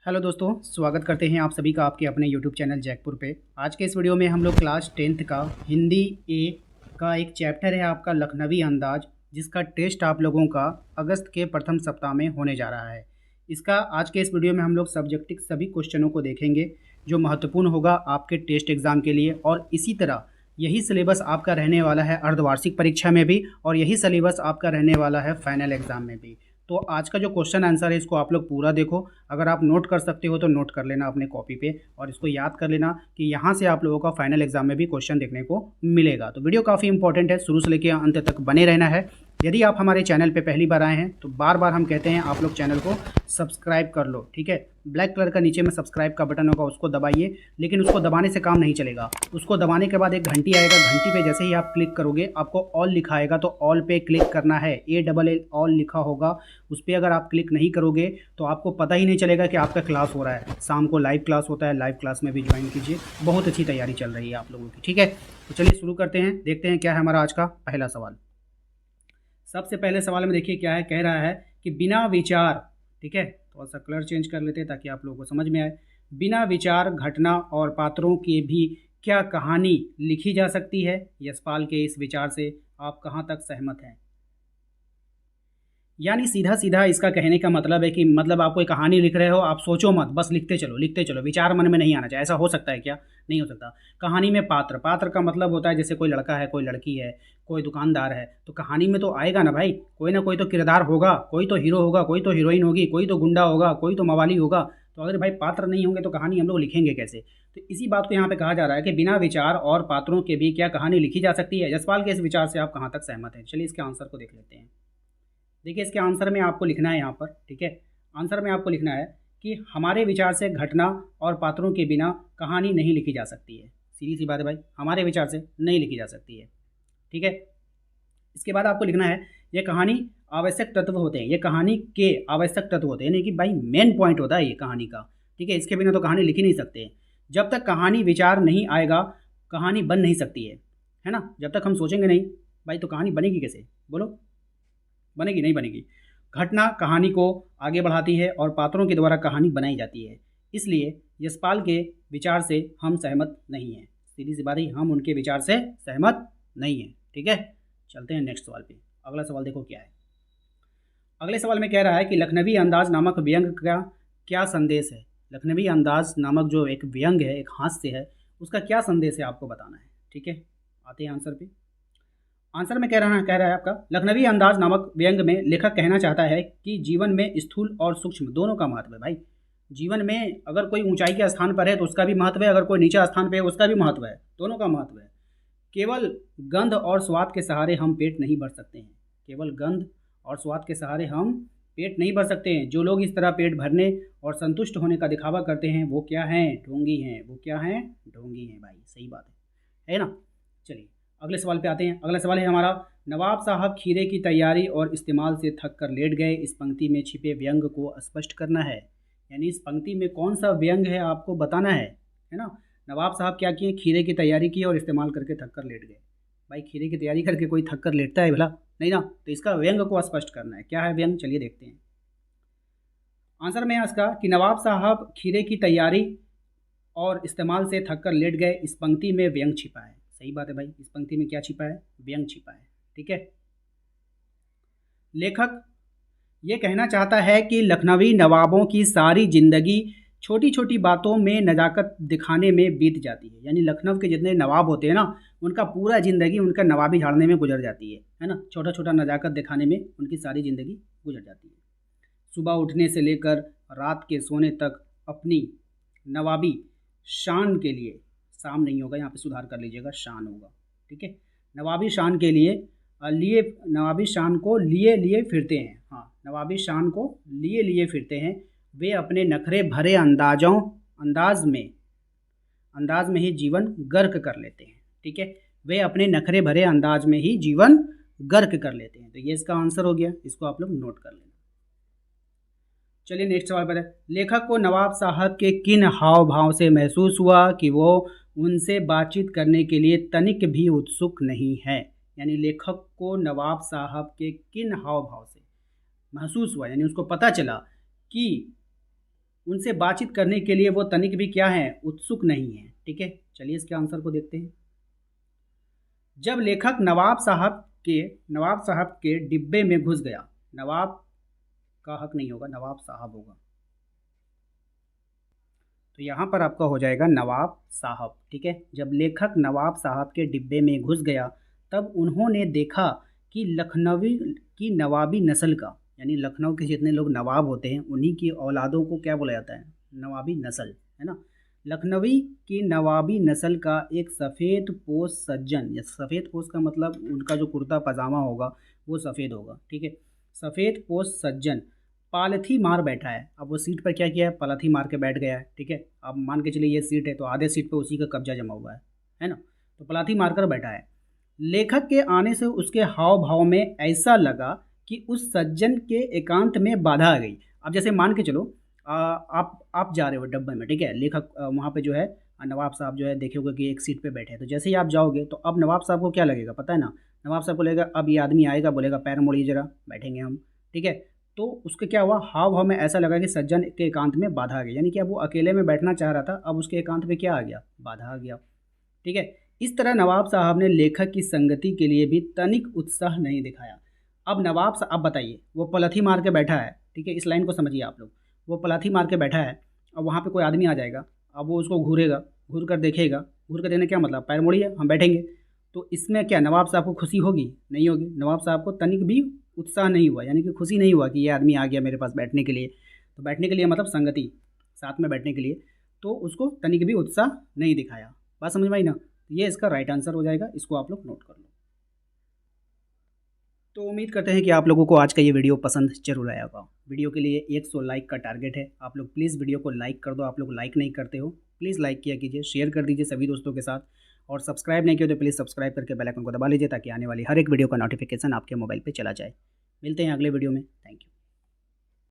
Hello दोस्तों, स्वागत करते हैं आप सभी का आपके अपने यूट्यूब चैनल जैकपुर पे। आज के इस वीडियो में हम लोग क्लास 10th का हिंदी ए का एक चैप्टर है आपका लखनवी अंदाज, जिसका टेस्ट आप लोगों का अगस्त के प्रथम सप्ताह में होने जा रहा है। इसका आज के इस वीडियो में हम लोग सब्जेक्टिव सभी क्वेश्चनों को देखेंगे जो महत्वपूर्ण होगा आपके टेस्ट एग्ज़ाम के लिए। और इसी तरह यही सिलेबस आपका रहने वाला है अर्धवार्षिक परीक्षा में भी, और यही सिलेबस आपका रहने वाला है फाइनल एग्ज़ाम में भी। तो आज का जो क्वेश्चन आंसर है इसको आप लोग पूरा देखो। अगर आप नोट कर सकते हो तो नोट कर लेना अपने कॉपी पे, और इसको याद कर लेना कि यहाँ से आप लोगों का फाइनल एग्जाम में भी क्वेश्चन देखने को मिलेगा। तो वीडियो काफ़ी इंपॉर्टेंट है, शुरू से लेकर अंत तक बने रहना है। यदि आप हमारे चैनल पे पहली बार आए हैं तो बार बार हम कहते हैं आप लोग चैनल को सब्सक्राइब कर लो, ठीक है। ब्लैक कलर का नीचे में सब्सक्राइब का बटन होगा, उसको दबाइए। लेकिन उसको दबाने से काम नहीं चलेगा, उसको दबाने के बाद एक घंटी आएगा, घंटी पे जैसे ही आप क्लिक करोगे आपको ऑल लिखा आएगा, तो ऑल पे क्लिक करना है। ALL ऑल लिखा होगा, उस पर अगर आप क्लिक नहीं करोगे तो आपको पता ही नहीं चलेगा कि आपका क्लास हो रहा है। शाम को लाइव क्लास होता है, लाइव क्लास में भी ज्वाइन कीजिए। बहुत अच्छी तैयारी चल रही है आप लोगों की, ठीक है। तो चलिए शुरू करते हैं, देखते हैं क्या है हमारा आज का पहला सवाल। सबसे पहले सवाल में देखिए क्या है, कह रहा है कि बिना विचार, ठीक है, थोड़ा सा कलर चेंज कर लेते हैं ताकि आप लोगों को समझ में आए। बिना विचार घटना और पात्रों की भी क्या कहानी लिखी जा सकती है? यशपाल के इस विचार से आप कहाँ तक सहमत हैं? यानी सीधा सीधा इसका कहने का मतलब है कि मतलब आप कोई कहानी लिख रहे हो, आप सोचो मत, बस लिखते चलो लिखते चलो, विचार मन में नहीं आना चाहिए। ऐसा हो सकता है क्या? नहीं हो सकता। कहानी में पात्र, पात्र का मतलब होता है जैसे कोई लड़का है, कोई लड़की है, कोई दुकानदार है, तो कहानी में तो आएगा ना भाई, कोई ना कोई तो किरदार होगा, कोई तो हीरो होगा, कोई तो हीरोइन होगी, कोई तो गुंडा होगा, कोई तो मवाली होगा। तो अगर भाई पात्र नहीं होंगे तो कहानी हम लोग लिखेंगे कैसे? तो इसी बात को यहाँ पे कहा जा रहा है कि बिना विचार और पात्रों के भी क्या कहानी लिखी जा सकती है? यशपाल के इस विचार से आप कहाँ तक सहमत हैं? चलिए इसके आंसर को देख लेते हैं। देखिए इसके आंसर में आपको लिखना है यहाँ पर, ठीक है, आंसर में आपको लिखना है कि हमारे विचार से घटना और पात्रों के बिना कहानी नहीं लिखी जा सकती है। सीधी सी बात है भाई, हमारे विचार से नहीं लिखी जा सकती है, ठीक है। इसके बाद आपको लिखना है ये कहानी आवश्यक तत्व होते हैं, ये कहानी के आवश्यक तत्व होते हैं, यानी कि भाई मेन पॉइंट होता है ये कहानी का, ठीक है। इसके बिना तो कहानी लिख ही नहीं सकते। जब तक कहानी विचार नहीं आएगा कहानी बन नहीं सकती है ना। जब तक हम सोचेंगे नहीं भाई तो कहानी बनेगी कैसे? बोलो, बनेगी? नहीं बनेगी। घटना कहानी को आगे बढ़ाती है और पात्रों के द्वारा कहानी बनाई जाती है। इसलिए यशपाल के विचार से हम सहमत नहीं हैं। सीधी सी बात है, हम उनके विचार से सहमत नहीं हैं, ठीक है। चलते हैं नेक्स्ट सवाल पे। अगला सवाल देखो क्या है। अगले सवाल में कह रहा है कि लखनवी अंदाज नामक व्यंग का क्या संदेश है? लखनवी अंदाज नामक जो एक व्यंग है, एक हास्य है, उसका क्या संदेश है आपको बताना है, ठीक है। आते हैं आंसर पे। आंसर में कह रहा है आपका लखनवी अंदाज नामक व्यंग में लेखक कहना चाहता है कि जीवन में स्थूल और सूक्ष्म दोनों का महत्व है। भाई जीवन में अगर कोई ऊंचाई के स्थान पर है तो उसका भी महत्व है, अगर कोई नीचे स्थान पर है उसका भी महत्व है, दोनों का महत्व है। केवल गंध और स्वाद के सहारे हम पेट नहीं भर सकते हैं। केवल गंध और स्वाद के सहारे हम पेट नहीं भर सकते हैं। जो लोग इस तरह पेट भरने और संतुष्ट होने का दिखावा करते हैं वो क्या हैं? ढोंगी हैं। वो क्या हैं? ढोंगी हैं। भाई सही बात है ना। चलिए अगले सवाल पे आते हैं। अगला सवाल है हमारा, नवाब साहब खीरे की तैयारी और इस्तेमाल से थक कर लेट गए, इस पंक्ति में छिपे व्यंग को स्पष्ट करना है। यानी इस पंक्ति में कौन सा व्यंग है आपको बताना है ना। नवाब साहब क्या किए? खीरे की तैयारी की और इस्तेमाल करके थक कर लेट गए। भाई खीरे की तैयारी करके कोई थक कर लेटता है भला? नहीं ना। तो इसका व्यंग को स्पष्ट करना है। क्या है व्यंग? चलिए देखते हैं। आंसर में है इसका कि नवाब साहब खीरे की तैयारी और इस्तेमाल से थक कर लेट गए, इस पंक्ति में व्यंग छिपा है। सही बात है भाई, इस पंक्ति में क्या छिपा है? व्यंग छिपा है, ठीक है। लेखक ये कहना चाहता है कि लखनवी नवाबों की सारी जिंदगी छोटी छोटी बातों में नज़ाकत दिखाने में बीत जाती है। यानी लखनऊ के जितने नवाब होते हैं ना, उनका पूरा ज़िंदगी उनका नवाबी झाड़ने में गुजर जाती है ना। छोटा छोटा नज़ाकत दिखाने में उनकी सारी ज़िंदगी गुजर जाती है। सुबह उठने से लेकर रात के सोने तक अपनी नवाबी शान के लिए, शाम नहीं होगा यहाँ पे, सुधार कर लीजिएगा, शान होगा, ठीक है। नवाबी शान के लिए नवाबी शान को लिए लिए फिरते हैं। हाँ, नवाबी शान को लिए लिए फिरते हैं। वे अपने नखरे भरे अंदाज में ही जीवन गर्क कर लेते हैं, ठीक है। वे अपने नखरे भरे अंदाज में ही जीवन गर्क कर लेते हैं। तो ये इसका आंसर हो गया, इसको आप लोग नोट कर लेना। चलिए नेक्स्ट सवाल पर है। लेखक को नवाब साहब के किन हाव भाव से महसूस हुआ कि वो उनसे बातचीत करने के लिए तनिक भी उत्सुक नहीं है? यानी लेखक को नवाब साहब के किन हाव भाव से महसूस हुआ, यानी उसको पता चला कि उनसे बातचीत करने के लिए वो तनिक भी क्या है, उत्सुक नहीं है। ठीक है, चलिए इसके आंसर को देखते हैं। जब लेखक नवाब साहब के डिब्बे में घुस गया, नवाब का हक नहीं होगा, नवाब साहब होगा, तो यहाँ पर आपका हो जाएगा नवाब साहब। ठीक है, जब लेखक नवाब साहब के डिब्बे में घुस गया तब उन्होंने देखा कि लखनवी की नवाबी नस्ल का, यानी लखनऊ के जितने लोग नवाब होते हैं उन्हीं की औलादों को क्या बोला जाता है, नवाबी नस्ल, है ना। लखनवी की नवाबी नस्ल का एक सफ़ेद पोश सज्जन, या सफ़ेद पोश का मतलब उनका जो कुर्ता पजामा होगा वो सफ़ेद होगा। ठीक है, सफ़ेद पोश सज्जन पालथी मार बैठा है। अब वो सीट पर क्या किया है, पालथी मार के बैठ गया है। ठीक है, अब मान के चलिए ये सीट है तो आधे सीट पे उसी का कब्जा जमा हुआ है ना। तो पालथी मारकर बैठा है। लेखक के आने से उसके हाव भाव में ऐसा लगा कि उस सज्जन के एकांत में बाधा आ गई। अब जैसे मान के चलो आप जा रहे हो डब्बे में, ठीक है, लेखक वहाँ पे जो है नवाब साहब जो है देखे होगा कि एक सीट पे बैठे हैं, तो जैसे ही आप जाओगे तो अब नवाब साहब को क्या लगेगा पता है ना, नवाब साहब को लगेगा अब ये आदमी आएगा, बोलेगा पैर मोड़िए जरा, बैठेंगे हम। ठीक है, तो उसके क्या हुआ, हाव भाव में ऐसा लगा कि सज्जन के एकांत में बाधा आ गई, यानी कि अब वो अकेले में बैठना चाह रहा था, अब उसके एकांत में क्या आ गया, बाधा आ गया। ठीक है, इस तरह नवाब साहब ने लेखक की संगति के लिए भी तनिक उत्साह नहीं दिखाया। अब नवाब साहब, अब बताइए, वो पलथी मार के बैठा है। ठीक है, इस लाइन को समझिए आप लोग, वो पलाथी मार के बैठा है, अब वहाँ पे कोई आदमी आ जाएगा, अब वो उसको घूरेगा, घूर कर देखेगा, घूर कर देने क्या मतलब, पैर मोड़िए हम बैठेंगे। तो इसमें क्या नवाब साहब को खुशी होगी, नहीं होगी, नवाब साहब को तनिक भी उत्साह नहीं हुआ, यानी कि खुशी नहीं हुआ कि ये आदमी आ गया मेरे पास बैठने के लिए। तो बैठने के लिए मतलब संगति, साथ में बैठने के लिए, तो उसको तनिक भी उत्साह नहीं दिखाया। बात समझ में आई ना, तो ये इसका राइट आंसर हो जाएगा, इसको आप लोग नोट कर लो। तो उम्मीद करते हैं कि आप लोगों को आज का ये वीडियो पसंद जरूर आया होगा। वीडियो के लिए 100 लाइक का टारगेट है, आप लोग प्लीज़ वीडियो को लाइक कर दो। आप लोग लाइक नहीं करते हो, प्लीज़ लाइक किया कीजिए, शेयर कर दीजिए सभी दोस्तों के साथ, और सब्सक्राइब नहीं किया तो प्लीज़ सब्सक्राइब करके बेल आइकन को दबा लीजिए ताकि आने वाली हर एक वीडियो का नोटिफिकेशन आपके मोबाइल पर चला जाए। मिलते हैं अगले वीडियो में।